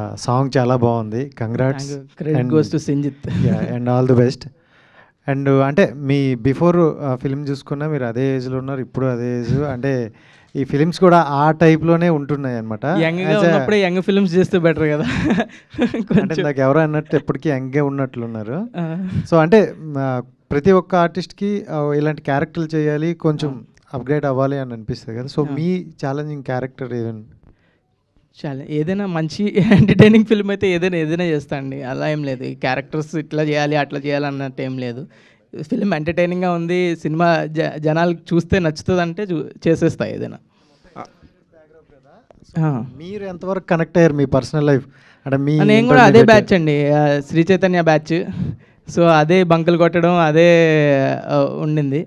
Song చాలా బాగుంది. Congrats. Credit goes to Sanjit. And all the best. And అంటే me before film చూసుకున్నా మీరు అదే ఏజ్లో ఉన్నారు, ఇప్పుడు అదే ఏజ్. అంటే ఈ ఫిలిమ్స్ కూడా ఆ టైప్లోనే ఉంటున్నాయి అనమాట. యంగ్గా ఉన్నప్పుడే యంగ్ ఫిల్మ్స్ చేస్తే బెటర్ కదా. అంటే నాకు ఎవరో అన్నట్టు ఎప్పటికీ యంగే ఉన్నట్లున్నారు. సో అంటే ప్రతి ఒక్క ఆర్టిస్ట్కి ఇలాంటి క్యారెక్టర్లు చేయాలి, కొంచెం అప్గ్రేడ్ అవ్వాలి అని అనిపిస్తుంది కదా. సో మీ ఛాలెంజింగ్ క్యారెక్టర్ ఏదైనా? చాలా ఏదైనా మంచి ఎంటర్టైనింగ్ ఫిల్మ్ అయితే ఏదైనా చేస్తా అండి. అలా ఏం లేదు, ఈ క్యారెక్టర్స్ ఇట్లా చేయాలి అట్లా చేయాలి అన్నట్టు ఏం లేదు. ఫిల్మ్ ఎంటర్టైనింగ్గా ఉంది, సినిమా జనాలు చూస్తే నచ్చుతుంది అంటే చేసేస్తా ఏదైనా. మీరు ఎంతవరకు కనెక్ట్ అయ్యారు మీ పర్సనల్ లైఫ్? అంటే నేను కూడా అదే బ్యాచ్ అండి, శ్రీ చైతన్య బ్యాచ్. సో అదే బంకులు కొట్టడం అదే ఉండింది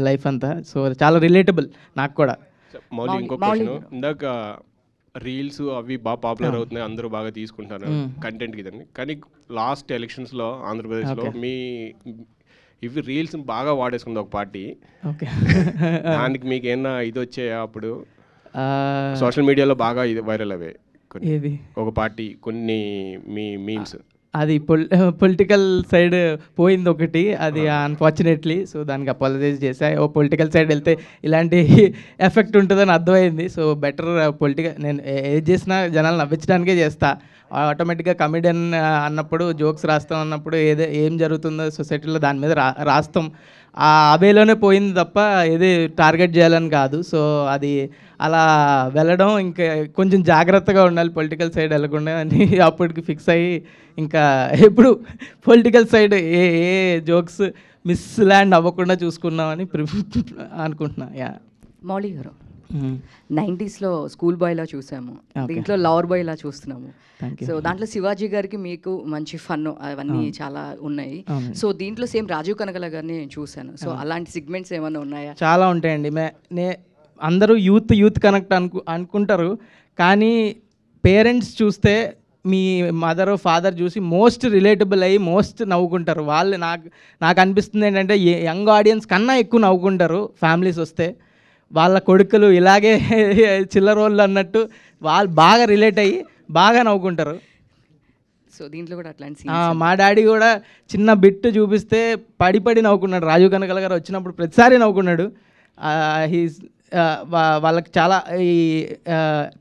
లైఫ్ అంతా. సో చాలా రిలేటబుల్ నాకు కూడా. మౌలి ఇంకో క్వశ్చన్, ఇందాక రీల్స్ అవి బాగా పాపులర్ అవుతున్నాయి, అందరూ బాగా తీసుకుంటారు కంటెంట్కి ఇదని. కానీ లాస్ట్ ఎలక్షన్స్లో ఆంధ్రప్రదేశ్లో ఇవి రీల్స్ బాగా వాడేసుకుంది ఒక పార్టీ. దానికి మీకు ఏమన్నా ఇది వచ్చాయా? అప్పుడు సోషల్ మీడియాలో బాగా ఇది వైరల్ అవే ఒక పార్టీ కొన్ని మీ మీమ్స్. అది పొలిటికల్ సైడ్ పోయింది ఒకటి, అది అన్ఫార్చునేట్లీ. సో దానికి అపాలజైజ్ చేశా. పొలిటికల్ సైడ్ వెళ్తే ఇలాంటి ఎఫెక్ట్ ఉంటుందని అర్థమైంది. సో బెటర్ నేను ఏది చేసినా జనాలు నవ్వించడానికే చేస్తా. ఆటోమేటిక్గా కమెడియన్ అన్నప్పుడు జోక్స్ రాస్తాం అన్నప్పుడు ఏం జరుగుతుందో సొసైటీలో దాని మీద రాస్తాం. ఆ వేలోనే పోయింది తప్ప ఏది టార్గెట్ చేయాలని కాదు. సో అది అలా వెళ్ళడం ఇంకా కొంచెం జాగ్రత్తగా ఉండాలి, పొలిటికల్ సైడ్ వెళ్ళకుండా అని అప్పటికి ఫిక్స్ అయ్యి ఇంకా ఎప్పుడు పొలిటికల్ సైడ్ ఏ జోక్స్ మిస్ ల్యాండ్ అవ్వకుండా చూసుకున్నామని అనుకుంటున్నా. మౌలి గారు 90స్లో స్కూల్ బాయ్లా చూసాము, దీంట్లో లవర్ బాయ్లా చూస్తున్నాము. సో దాంట్లో శివాజీ గారికి మీకు మంచి ఫన్ అవన్నీ చాలా ఉన్నాయి. సో దీంట్లో సేమ్ రాజీవ్ కనగల గారిని చూశాను. సో అలాంటి సిగ్మెంట్స్ ఏమైనా ఉన్నాయా? చాలా ఉంటాయండి. అందరూ యూత్ కనెక్ట్ అనుకుంటారు, కానీ పేరెంట్స్ చూస్తే మీ మదర్ ఫాదర్ చూసి మోస్ట్ రిలేటబుల్ అయ్యి మోస్ట్ నవ్వుకుంటారు. వాళ్ళు నాకు అనిపిస్తుంది ఏంటంటే యంగ్ ఆడియన్స్ కన్నా ఎక్కువ నవ్వుకుంటారు ఫ్యామిలీస్ వస్తే. వాళ్ళ కొడుకులు ఇలాగే చిల్లరోళ్ళు అన్నట్టు వాళ్ళు బాగా రిలేట్ అయ్యి బాగా నవ్వుకుంటారు. సో దీంట్లో కూడా అట్లాంటి మా డాడీ కూడా చిన్న బిట్ చూపిస్తే పడి నవ్వుకున్నాడు. రాజీవ్ కనకల గారు వచ్చినప్పుడు ప్రతిసారి నవ్వుకున్నాడు. వాళ్ళకి చాలా ఈ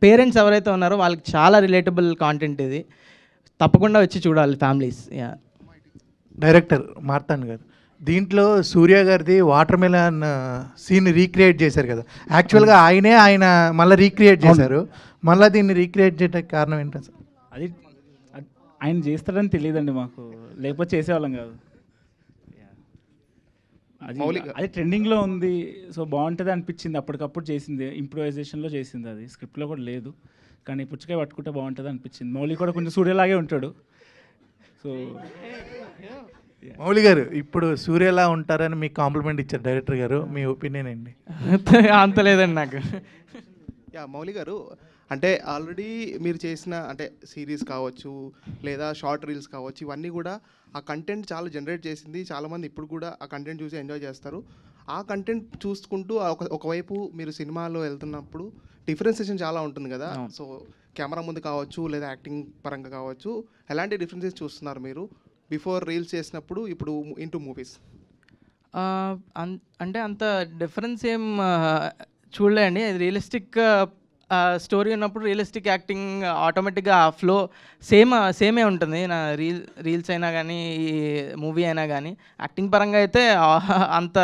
పేరెంట్స్ ఎవరైతే ఉన్నారో వాళ్ళకి చాలా రిలేటబుల్ కాంటెంట్ ఇది. తప్పకుండా వచ్చి చూడాలి ఫ్యామిలీస్. డైరెక్టర్ మార్తాండ్ గారు, దీంట్లో సూర్య గారిది వాటర్ మెలన్ సీన్ రీక్రియేట్ చేశారు కదా. యాక్చువల్గా ఆయన మళ్ళీ రీక్రియేట్ చేశారు. మళ్ళీ దీన్ని రీక్రియేట్ చేయడానికి కారణం ఏంటో సార్? అది ఆయన చేస్తారని తెలియదండి మాకు, లేకపోతే చేసేవాళ్ళం కాదు. అది ట్రెండింగ్లో ఉంది, సో బాగుంటుంది అనిపించింది. అప్పటికప్పుడు చేసింది, ఇంప్రూవైజేషన్లో చేసింది. అది స్క్రిప్ట్లో కూడా లేదు, కానీ పుచ్చకాయ పట్టుకుంటే బాగుంటుంది అనిపించింది. మౌలి కూడా కొంచెం సూర్యలాగే ఉంటాడు. సో మౌలి గారు ఇప్పుడు సూర్యలా ఉంటారని మీకు కాంప్లిమెంట్ ఇచ్చారు డైరెక్టర్ గారు, మీ ఒపీనియన్ ఏంటి? అంత లేదండి నాకు. మౌలి గారు, అంటే ఆల్రెడీ మీరు చేసిన అంటే సిరీస్ కావచ్చు లేదా షార్ట్ రీల్స్ కావచ్చు, ఇవన్నీ కూడా ఆ కంటెంట్ చాలా జనరేట్ చేసింది. చాలామంది ఇప్పుడు కూడా ఆ కంటెంట్ చూసి ఎంజాయ్ చేస్తారు. ఆ కంటెంట్ చూసుకుంటూ ఒకవైపు మీరు సినిమాలో వెళ్తున్నప్పుడు డిఫరెన్సియేషన్ చాలా ఉంటుంది కదా. సో కెమెరా ముందు కావచ్చు లేదా యాక్టింగ్ పరంగా కావచ్చు, ఎలాంటి డిఫరెన్సెస్ చూస్తున్నారు మీరు బిఫోర్ రీల్స్ చేసినప్పుడు ఇప్పుడు ఇంటూ మూవీస్? అంటే అంత డిఫరెన్స్ ఏం చూడలే అండి. అది రియలిస్టిక్ స్టోరీ ఉన్నప్పుడు రియలిస్టిక్ యాక్టింగ్ ఆటోమేటిక్గా ఆ ఫ్లో సేమే ఉంటుంది. నా రీల్స్ అయినా కానీ ఈ మూవీ అయినా కానీ యాక్టింగ్ పరంగా అయితే అంత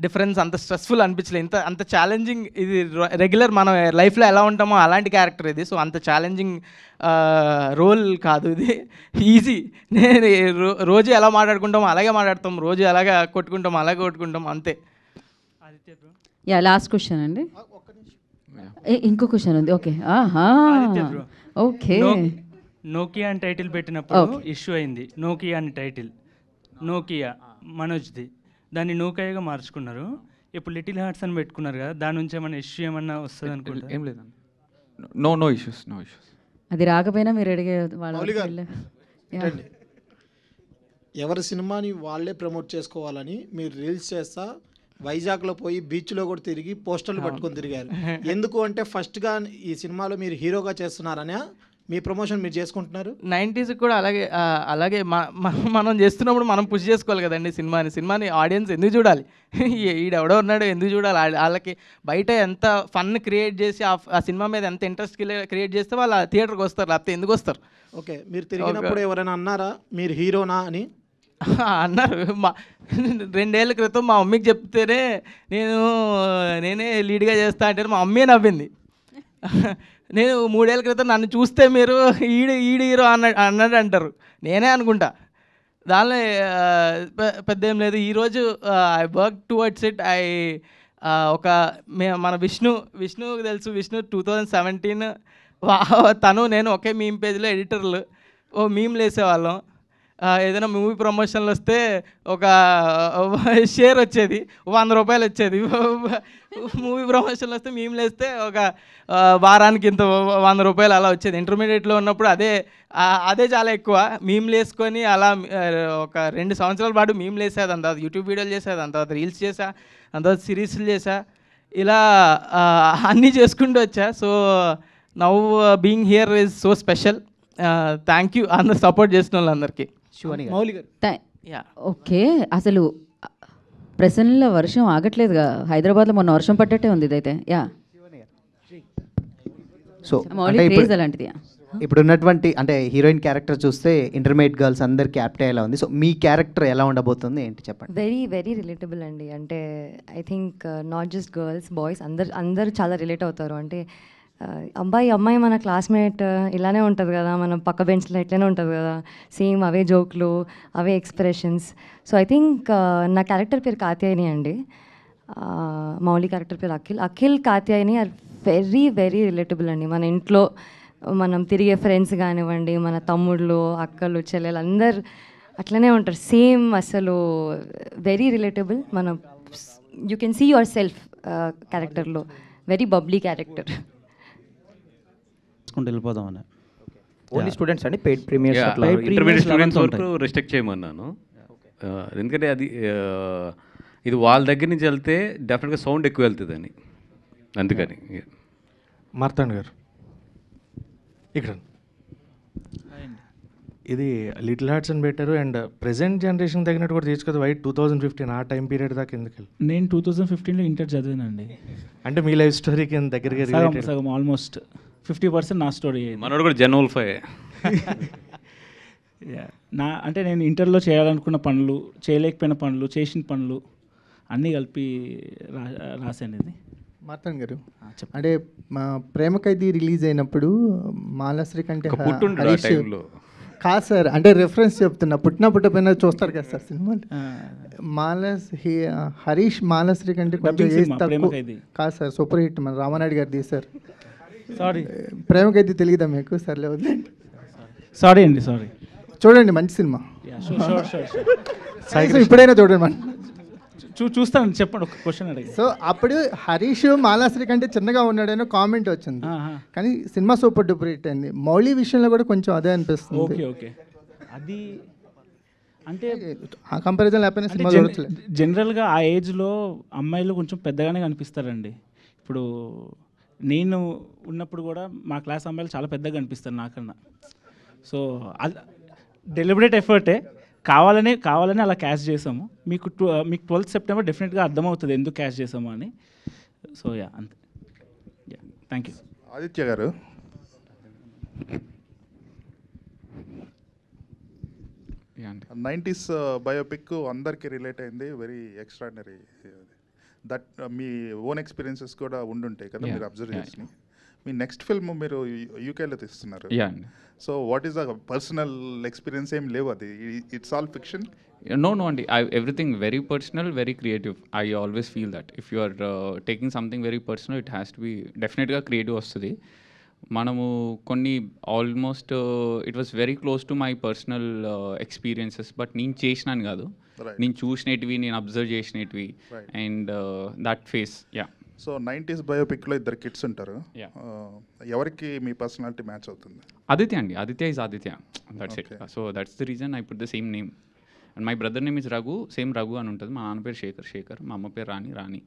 డిఫరెన్స్ అంత స్ట్రెస్ఫుల్ అనిపించలేదు. అంత ఛాలెంజింగ్ ఇది రెగ్యులర్ మనం లైఫ్లో ఎలా ఉంటామో అలాంటి క్యారెక్టర్ ఇది. సో అంత ఛాలెంజింగ్ రోల్ కాదు ఇది, ఈజీ. నేను రోజు ఎలా మాట్లాడుకుంటామో అలాగే మాట్లాడతాం, రోజు ఎలాగ కొట్టుకుంటాం అలాగే కొట్టుకుంటాం, అంతే. లాస్ట్ క్వశ్చన్ అండి, ఇంకో క్వశ్చన్ ఉంది. Okay okay. నోకియా అని టైటిల్ పెట్టినప్పుడు ఇష్యూ అయింది. నోకియా అని టైటిల్, నోకియా మనోజ్ది, దాన్ని నోకియాగా మార్చుకున్నారు. ఇప్పుడు లిటిల్ హార్ట్స్ అని పెట్టుకున్నారు కదా, దాని నుంచి ఏమన్నా ఇష్యూ ఏమన్నా వస్తుంది అనుకుంటా? ఏం లేదండి, నో ఇష్యూస్. అది రాకపోయినా మీరు అడిగే వాళ్ళు ఎవరి సినిమాని వాళ్ళే ప్రమోట్ చేసుకోవాలని మీరు రీల్స్ చేస్తా వైజాగ్లో పోయి బీచ్లో కూడా తిరిగి పోస్టర్లు పట్టుకొని తిరిగారు. ఎందుకు అంటే ఫస్ట్గా ఈ సినిమాలో మీరు హీరోగా చేస్తున్నారనే మీ ప్రమోషన్ మీరు చేసుకుంటున్నారు. 90s కూడా అలాగే మనం చేస్తున్నప్పుడు మనం పుష్ చేసుకోవాలి కదండి సినిమాని ఆడియన్స్ ఎందుకు చూడాలి? ఈడెవడో ఉన్నాడు ఎందుకు చూడాలి? వాళ్ళకి బయట ఎంత ఫన్ క్రియేట్ చేసి ఆ సినిమా మీద ఎంత ఇంట్రెస్ట్ క్రియేట్ చేస్తే వాళ్ళు థియేటర్కి వస్తారు, లేకపోతే ఎందుకు వస్తారు? ఓకే, మీరు తిరిగినప్పుడు ఎవరైనా అన్నారా మీరు హీరోనా అని? అన్నారు. 2 ఏళ్ల క్రితం మా మమ్మీకి చెప్తేనే నేనే లీడ్గా చేస్తా అంటే మా అమ్మే నవ్వింది. నేను 3 ఏళ్ల క్రితం నన్ను చూస్తే మీరు ఈడు హీరో అన్నాడు అంటారు, నేనే అనుకుంటా. దానిలో పెద్ద ఏం లేదు. ఈరోజు ఐ వర్క్ టువర్డ్స్ ఇట్. మన విష్ణుకి తెలుసు. విష్ణు 2017 తను నేను ఒకే మీమ్ పేజ్లో ఎడిటర్లు మీమ్లు వేసేవాళ్ళం. ఏదైనా మూవీ ప్రమోషన్లు వస్తే ఒక షేర్ వచ్చేది, 100 రూపాయలు వచ్చేది. మూవీ ప్రమోషన్లు వస్తే మీమ్లు వేస్తే ఒక వారానికి ఇంత 100 రూపాయలు అలా వచ్చేది. ఇంటర్మీడియట్లో ఉన్నప్పుడు అదే చాలా ఎక్కువ. మీమ్లు వేసుకొని అలా ఒక 2 సంవత్సరాల పాటు మీమ్లు వేసేది. అంత యూట్యూబ్ వీడియోలు చేసేది, అంత రీల్స్ చేసా, అంత సిరీస్లు చేసా, ఇలా అన్నీ చేసుకుంటూ వచ్చా. So now being here is so special. Thank you అందరు సపోర్ట్ చేసిన వాళ్ళందరికీ. ఓకే, అసలు ప్రసన్నలో వర్షం ఆగట్లేదుగా. హైదరాబాద్లో మొన్న వర్షం పడ్డట్టే ఉంది ఇదైతే. సో అలాంటిది ఇప్పుడు ఉన్నటువంటి అంటే హీరోయిన్ క్యారెక్టర్ చూస్తే ఇంటర్మీడియట్ గర్ల్స్ అందరికి యాప్ట్ అయ్యేలా ఉంది. సో మీ క్యారెక్టర్ ఎలా ఉండబోతుంది ఏంటి చెప్పండి. వెరీ రిలేటబుల్ అండి. అంటే I think not just girls, boys అందరు చాలా రిలేట్ అవుతారు. అంటే అమ్మాయి మన క్లాస్మేట్ ఇలానే ఉంటుంది కదా, మన పక్క బెంచ్లో ఇట్లానే ఉంటుంది కదా, సేమ్ అవే జోక్లు, అవే ఎక్స్ప్రెషన్స్. సో ఐ థింక్ నా క్యారెక్టర్ పేరు కాత్యాయని అండి, మౌలి క్యారెక్టర్ పేరు Akhil Katyayani are very relatable అండి. మన ఇంట్లో మనం తిరిగే ఫ్రెండ్స్ కానివ్వండి, మన తమ్ముళ్ళు అక్కలు చెల్లెలు అందరు అట్లనే ఉంటారు సేమ్. అసలు వెరీ రిలేటబుల్. మనం you can see yourself క్యారెక్టర్లో. Very bubbly character. వెళ్ళిపోదామని ఓన్లీ స్టూడెంట్స్ అండి, పెయిడ్ ప్రీమియర్స్ ఇంటర్మీడియట్ స్టూడెంట్స్ వరకు రిస్ట్రిక్ట్ చేయమన్నాను. ఎందుకంటే ఇది వాళ్ళ దగ్గర నుంచి వెళ్తే డెఫినెట్గా సౌండ్ ఎక్కువ వెళ్తుందని, అందుకని. మార్తాండ్ గారు ఇక్కడ ఇది లిటిల్ హార్ట్స్ అని పెట్టారు. అండ్ ప్రెసెంట్ జనరేషన్ తగినట్టు కూడా తీసుకోదు. 2015 ఆ టైం పీరియడ్ దాకా ఎందుకు వెళ్ళి? నేను 2015లో ఇంటర్ చదివానండి. అంటే మీ లైఫ్ స్టోరీకి దగ్గరగా సగం ఆల్మోస్ట్ 50% నా స్టోరీ. మనోడు కూడా జనవల్ఫై. అంటే నేను ఇంటర్లో చేయాలనుకున్న పనులు, చేయలేకపోయిన పనులు, చేసిన పనులు అన్నీ కలిపి రాశాను ఇది. మార్తాండ్ గారు, అంటే మా ప్రేమ ఖైదీ రిలీజ్ అయినప్పుడు మాలాశ్రీ కంటే కాదు సార్, అంటే రెఫరెన్స్ చెప్తున్నా, పుట్టిపోయినా చూస్తారు కదా సార్ సినిమాలు. హరీష్ మాలాశ్రీ కంటే కొంచెం కాదు సార్, సూపర్ హిట్ మన రామానాయుడు గారు తీశారు. సారీ, ప్రేమ ఖైదీ తెలియదా మీకు? సర్లే వద్దండి. సారీ అండి, సారీ. చూడండి, మంచి సినిమా. ఇప్పుడైనా చూడండి మనం. చూస్తాను, చెప్పండి. ఒక క్వశ్చన్ అడిగి. సో అప్పుడు హరీష్ మాలాశ్రీ కంటే చిన్నగా ఉన్నాడని కామెంట్ వచ్చింది, కానీ సినిమా సూపర్ డూపర్ హిట్ అయింది. మౌలి విషయంలో కూడా కొంచెం అదే అనిపిస్తుంది. ఓకే అది అంటే ఆ కంపారిజన్ లేకపోయినా సినిమా చూడట్లేదు. జనరల్గా ఆ ఏజ్లో అమ్మాయిలు కొంచెం పెద్దగానే కనిపిస్తారండి. ఇప్పుడు నేను ఉన్నప్పుడు కూడా మా క్లాస్ అమ్మాయిలు చాలా పెద్దగా కనిపిస్తారు నాకన్నా. సో డెలిబరేట్ ఎఫర్టే, కావాలనే అలా క్యాష్ చేసాము. మీకు 12th సెప్టెంబర్ డెఫినెట్గా అర్థమవుతుంది ఎందుకు క్యాష్ చేసాము అని. సో అంతే. Thank you. ఆదిత్య గారు, నైంటీస్ బయోపిక్ అందరికీ రిలేట్ అయింది. Very extraordinary. దట్ మీ ఓన్ ఎక్స్పీరియన్సెస్ కూడా ఉండుంటాయి కదా మీరు అబ్జర్వ్ చేసి. మీ నెక్స్ట్ ఫిల్మ్ మీరు యూకేలో తీస్తున్నారు. So what is the personal experience? ఏం లేవు, అది ఇట్స్ ఆల్ ఫిక్షన్? No అండి, everything very personal, very creative. I always feel that if you are taking something very personal, it has to be definitely creative వస్తుంది. మనము కొన్ని almost it was very close to my personal experiences, but నేను చేసినాను కాదు, నేను చూసినవి, నేను observe చేసినవి, and that face. So 90s బయోపిక్లో 2 kids ఉంటారు. ఎవరికి మీ పర్సనాలిటీ మ్యాచ్ అవుతుంది? ఆదిత్య అండి, Aditya is Aditya, that's it. So that's the reason I put the same name. And my brother name is Raghu, same Raghu అని ఉంటుంది. మా నాన్న పేరు శేఖర్, మా అమ్మ పేరు రాణి,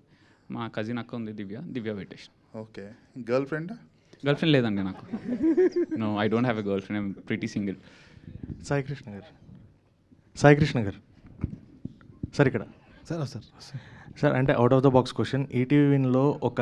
మా కజిన్ అక్క ఉంది దివ్య పెట్టేసి. Okay. Girlfriend? Girlfriend లేదండి నాకు. No, I don't have a girlfriend, I'm pretty single. Sai Krishna గారు సార్ ఇక్కడ సార్ అంటే out of the box question. ఈటీవీలో ఒక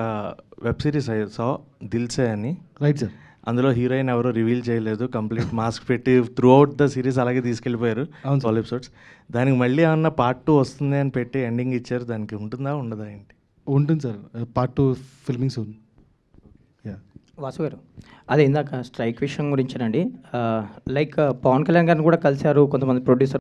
వెబ్ సిరీస్ సా దిల్సే అని, రైట్ సార్. అందులో హీరోయిన్ ఎవరో రివీల్ చేయలేదు, కంప్లీట్ మాస్క్ పెట్టి త్రూ అవుట్ ద సిరీస్ అలాగే తీసుకెళ్ళిపోయారు ఆల్ ఎపిసోడ్స్. దానికి మళ్ళీ ఏమన్నా పార్ట్ 2 వస్తుంది అని పెట్టి ఎండింగ్ ఇచ్చారు, దానికి ఉంటుందా ఉండదా ఏంటి? ఉంటుంది sir, part 2 filming soon. Vasu గారు, అదే ఇందాక స్ట్రైక్ విషయం గురించేనండి. లైక్ పవన్ కళ్యాణ్ గారిని కూడా కలిశారు కొంతమంది ప్రొడ్యూసర్.